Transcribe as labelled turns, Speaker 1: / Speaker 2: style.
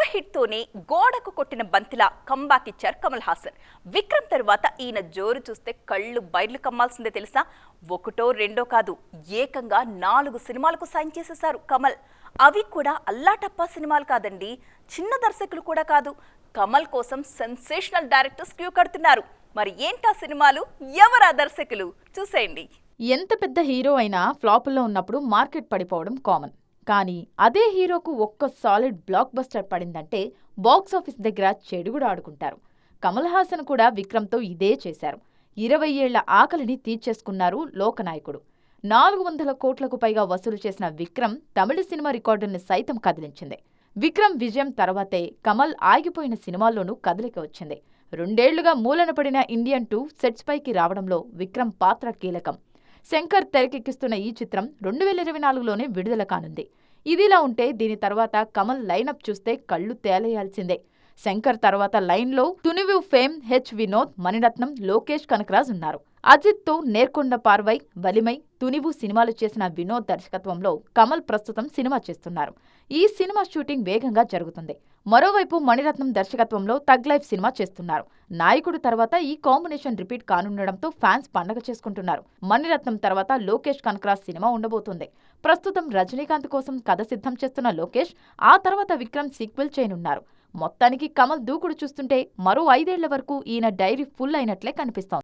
Speaker 1: Hit తోనే గోడకు కొట్టిన బంతిలా కంబ్యాక్ ఇచ్చారు కమల్ హాసన్. విక్రమ్ తర్వాత ఈయన జోరు చూస్తే కళ్ళు బైర్లు కమ్మాల్సిందే తెలుసా. ఒకటో రెండో కాదు, ఏకంగా 4 సినిమాలకు సైన్ చేసేశారు కమల్. అవి కూడా అల్లాటప్పా సినిమాలు కాదండి, చిన్న దర్శకులు కూడా కాదు. కమల్ కోసం సెన్సేషనల్ డైరెక్టర్స్ క్యూ కడుతున్నారు. మరి ఏంటా సినిమాలు, ఎవరా దర్శకులు, చూసేయండి.
Speaker 2: ఎంత పెద్ద హీరో అయినా ఫ్లాపుల్లో ఉన్నప్పుడు మార్కెట్ పడిపోవడం కామన్. కానీ అదే హీరోకు ఒక్క సాలిడ్ బ్లాక్ బస్టర్ పడిందంటే బాక్సాఫీస్ దగ్గర చెడుగుడు ఆడుకుంటారు. కమల్ హాసన్ కూడా విక్రమ్తో ఇదే చేశారు. 20 ఏళ్ల ఆకలిని తీర్చేసుకున్నారు లోకనాయకుడు. 400 కోట్లకు పైగా వసూలు చేసిన విక్రమ్ తమిళ సినిమా రికార్డుల్ని సైతం కదిలించింది. విక్రమ్ విజయం తర్వాతే కమల్ ఆగిపోయిన సినిమాల్లోనూ కదలిక వచ్చింది. 2 ఏళ్లుగా మూలన పడిన ఇండియన్ 2 సెట్స్ పైకి రావడంలో విక్రమ్ పాత్ర కీలకం. శంకర్ తెరకెక్కిస్తున్న ఈ చిత్రం 2024లోనే విడుదల కానుంది. ఇదిలా ఉంటే దీని తర్వాత కమల్ లైనప్ చూస్తే కళ్ళు తేలేయాల్సిందే. శంకర్ తర్వాత లైన్లో తునివు ఫేమ్ హెచ్ వినోద్, మణిరత్నం, లోకేష్ కనకరాజ్ ఉన్నారు. అజిత్తో నేర్కొండ పార్వై, వలిమై, తునివు సినిమాలు చేసిన వినోద్ దర్శకత్వంలో కమల్ ప్రస్తుతం సినిమా చేస్తున్నారు. ఈ సినిమా షూటింగ్ వేగంగా జరుగుతుంది. మరోవైపు మణిరత్నం దర్శకత్వంలో థగ్ లైఫ్ సినిమా చేస్తున్నారు. నాయకుడు తర్వాత ఈ కాంబినేషన్ రిపీట్ కానుండడంతో ఫ్యాన్స్ పండగ చేసుకుంటున్నారు. మణిరత్నం తర్వాత లోకేష్ కనకరాజ్ సినిమా ఉండబోతుంది. ప్రస్తుతం రజనీకాంత్ కోసం కథ సిద్ధం చేస్తున్న లోకేష్ ఆ తర్వాత విక్రమ్ సీక్వెల్ చేయనున్నారు. మొత్తానికి కమల్ దూకుడు చూస్తుంటే మరో 5 ఏళ్ల వరకు ఈయన డైరీ ఫుల్ అయినట్లే కనిపిస్తోంది.